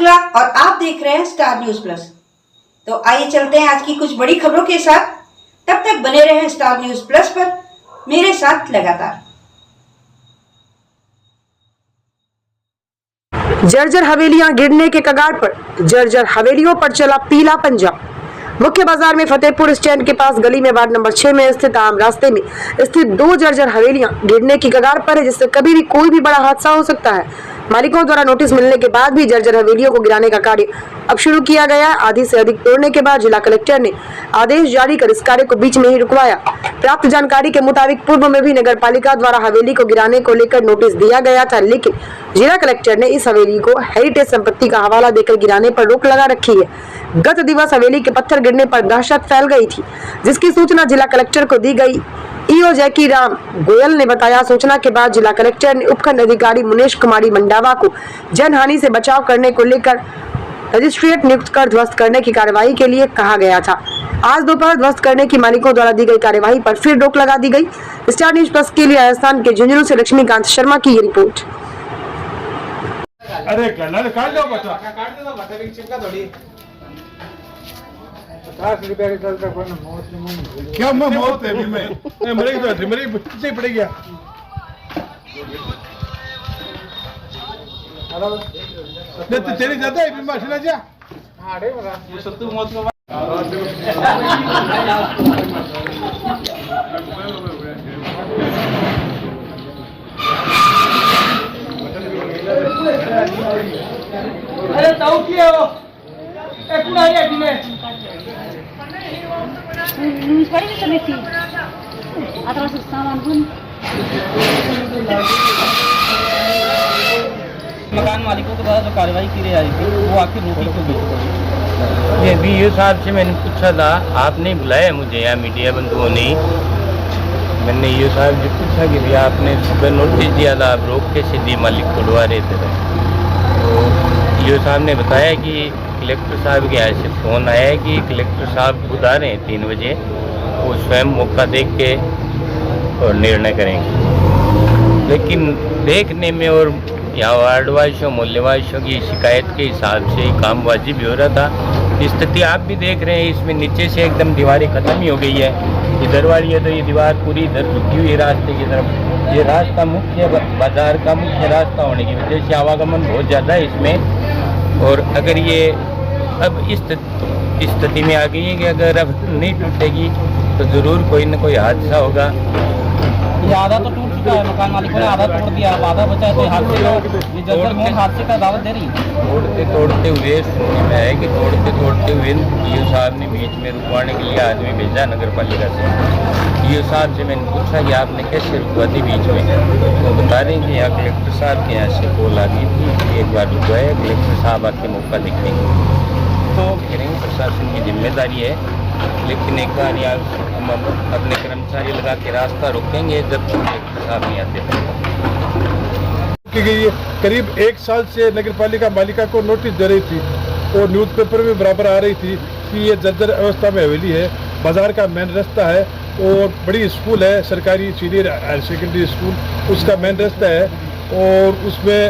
शुक्ला और आप देख रहे हैं स्टार न्यूज प्लस। तो आइए चलते हैं आज की कुछ बड़ी खबरों के साथ। तब तक बने रहें स्टार न्यूज प्लस पर मेरे साथ लगातार। जर्जर हवेलियां गिरने के कगार पर, जर्जर हवेलियों पर चला पीला पंजा। मुख्य बाजार में फतेहपुर स्टैंड के पास गली में वार्ड नंबर 6 में स्थित आम रास्ते में स्थित 2 जर्जर हवेलियां गिरने की कगार पर है, जिससे कभी भी कोई भी बड़ा हादसा हो सकता है। मालिकों द्वारा नोटिस मिलने के बाद भी जर्जर हवेलियों को गिराने का कार्य अब शुरू किया गया है। आधी से अधिक तोड़ने के बाद जिला कलेक्टर ने आदेश जारी कर इस कार्य को बीच में ही रुकवाया। प्राप्त जानकारी के मुताबिक पूर्व में भी नगर पालिका द्वारा हवेली को गिराने को लेकर नोटिस दिया गया था, लेकिन जिला कलेक्टर ने इस हवेली को हेरिटेज संपत्ति का हवाला देकर गिराने पर रोक लगा रखी है। गत दिवस हवेली के पत्थर गिरने पर दहशत फैल गई थी, जिसकी सूचना जिला कलेक्टर को दी गई। ईओ जैकी राम गोयल ने बताया, सूचना के बाद जिला कलेक्टर ने उपखंड अधिकारी मुनेश कुमारी मंडावा को जनहानि से बचाव करने को लेकर मजिस्ट्रेट नियुक्त कर ध्वस्त करने की कार्रवाई के लिए कहा गया था। आज दोपहर ध्वस्त करने की मालिकों द्वारा दी गई कार्यवाही पर फिर रोक लगा दी गई। स्टार न्यूज प्लस के लिए राजस्थान के झुंझुनू से लक्ष्मीकांत शर्मा की ये रिपोर्ट। अरे कलर काट लो बता, काट दो बता, भी चिपका थोड़ी 50 रुपया के चलते कोई ना मौत नहीं। क्या मैं मौत है मैं मरेगी तो मेरी कितनी पड़ेगी? नहीं तो तेरी ज्यादा है बीमार से ना जा। हां रे मरा ये सत्तू मौत को अरे ताऊ की है वो एक पूरा है जी में पड़ी भी चली थी अतरा से सामान बुन मकान मालिकों के द्वारा जो कार्रवाई की जा रही थी वो आखिर नोटिस को भेज ये बीओ साहब से मैंने पूछा था, आपने बुलाया मुझे यहाँ मीडिया बंधुओं ने। मैंने ईओ साहब से पूछा कि भैया आपने सुबह नोटिस दिया था, आप रोक के सीधी मालिक को लुआ रहे थे। तो ईओ साहब ने बताया कि कलेक्टर साहब के यहाँ से फ़ोन आया है कि कलेक्टर साहब खुद आ रहे हैं 3 बजे, वो स्वयं मौका देख के और निर्णय करेंगे। लेकिन देखने में और यहाँ वार्डवासियों मोहल्लेवासियों की शिकायत के हिसाब से काम वाजिब भी हो रहा था। स्थिति आप भी देख रहे हैं, इसमें नीचे से एकदम दीवारें ख़त्म ही हो गई है। इधर वाली है तो ये दीवार पूरी इधर झुकी हुई है रास्ते की तरफ। ये रास्ता मुख्य बाजार का मुख्य रास्ता होने की वजह से आवागमन बहुत ज़्यादा है इसमें। और अगर ये अब इस स्थिति में आ गई है कि अगर अब नहीं टूटेगी तो ज़रूर कोई न कोई हादसा होगा। ये आधा तो टूट चुका है, मकान मालिकों ने आधा तोड़ दिया, अब आधा बचा है। तो हादसे ये जर्जर मोड़ हादसे का दावत दे रही है। तोड़ते हुए सुनने में है कि तोड़ते हुए ईओ साहब ने बीच में रुकवाने के लिए आदमी भेजा नगर पालिका से। ईओ साहब से मैंने पूछा कि आपने कैसे रुकवा दी बीच में, तो बता रहे हैं कि यहाँ कलेक्टर साहब के यहाँ से कॉल आ गई थी, एक बार रुकवाया, कलेक्टर साहब आके मौका देखेंगे तो करेंगे। प्रशासन की जिम्मेदारी है, लेकिन एक बार यहाँ हम अपने कर्मचारी लगा के रास्ता रोकेंगे जब तक कलेक्टर साहब नहीं आते। कि ये करीब 1 साल से नगर पालिका मालिका को नोटिस दे रही थी और न्यूज़पेपर में बराबर आ रही थी कि ये जर्जर अवस्था में हवेली है, बाजार का मेन रास्ता है और बड़ी स्कूल है, सरकारी सीनियर हायर सेकेंडरी स्कूल, उसका मेन रास्ता है और उसमें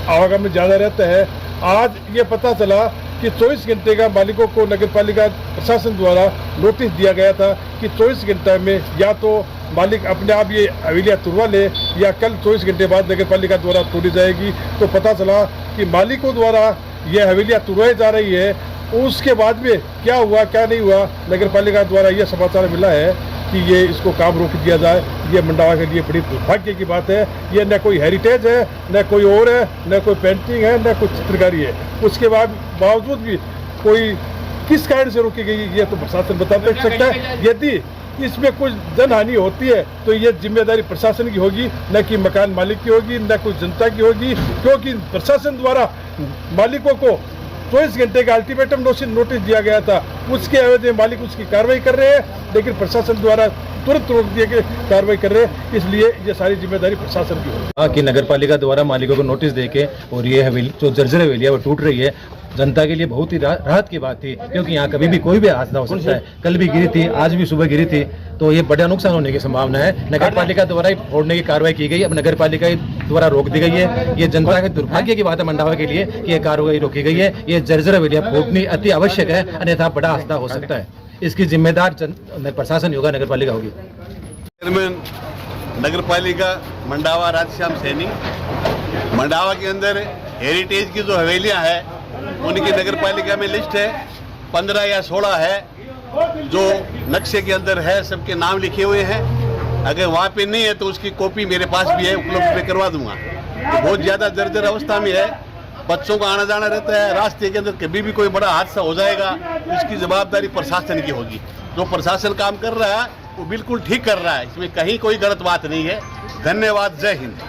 आवागमन ज़्यादा रहता है। आज ये पता चला कि 24 घंटे का मालिकों को नगर पालिका प्रशासन द्वारा नोटिस दिया गया था कि 24 घंटे में या तो मालिक अपने आप ये हवेलियाँ तुड़वा ले या कल 24 घंटे बाद नगर पालिका द्वारा तोड़ी जाएगी। तो पता चला कि मालिकों द्वारा ये हवेलियाँ तुड़वाई जा रही है। उसके बाद में क्या हुआ क्या नहीं हुआ, नगर पालिका द्वारा यह समाचार मिला है कि ये इसको काम रोक दिया जाए। ये मंडावा के लिए बड़ी दुर्भाग्य की बात है। ये न कोई हेरिटेज है, न कोई और है, न कोई पेंटिंग है, न कोई चित्रकारी है। उसके बावजूद भी कोई किस कारण से रोकी गई ये तो प्रशासन बता सकता है। यदि इसमें कुछ जनहानि होती है तो ये जिम्मेदारी प्रशासन की होगी, न कि मकान मालिक की होगी, न कुछ जनता की होगी, क्योंकि प्रशासन द्वारा मालिकों को 24 घंटे का अल्टीमेटम नोटिस दिया गया था। उसके एवज में मालिक उसकी कार्रवाई कर रहे हैं, लेकिन प्रशासन द्वारा तुरंत रोक दिए कि कार्रवाई कर रहे हैं, इसलिए ये सारी जिम्मेदारी प्रशासन की होगी। कि नगर पालिका द्वारा मालिकों को नोटिस देके और ये हवेली जो जर्जर हवेली है वो टूट रही है, जनता के लिए बहुत ही राहत की बात थी, क्योंकि यहाँ कभी भी कोई भी हादसा हो सकता है। कल भी गिरी थी, आज भी सुबह गिरी थी, तो ये बड़ा नुकसान होने की संभावना है। नगर पालिका द्वारा फोड़ने की कार्रवाई की गई, अब नगर पालिका द्वारा रोक दी गई है। ये जनता के दुर्भाग्य की बात है मंडावा के लिए कि ये कार्रवाई रोकी गई है। ये जर्जर हवेलियाँ फोड़नी अति आवश्यक है, अन्यथा बड़ा हादसा हो सकता है। इसकी जिम्मेदार प्रशासन होगा, नगर पालिका होगी। चेयरमैन नगर पालिका मंडावा राधश्याम सैनी, मंडावा के अंदर हेरिटेज की जो हवेलियां हैं उनकी नगर पालिका में लिस्ट है, 15 या 16 है जो नक्शे के अंदर है, सबके नाम लिखे हुए हैं। अगर वहाँ पे नहीं है तो उसकी कॉपी मेरे पास भी है, उपलब्ध मैं करवा दूंगा। तो बहुत ज़्यादा जर्जर अवस्था में है, बच्चों का आना जाना रहता है, रास्ते के अंदर कभी भी कोई बड़ा हादसा हो जाएगा, उसकी जवाबदारी प्रशासन की होगी। जो प्रशासन काम कर रहा है वो बिल्कुल ठीक कर रहा है, इसमें कहीं कोई गलत बात नहीं है। धन्यवाद, जय हिंद।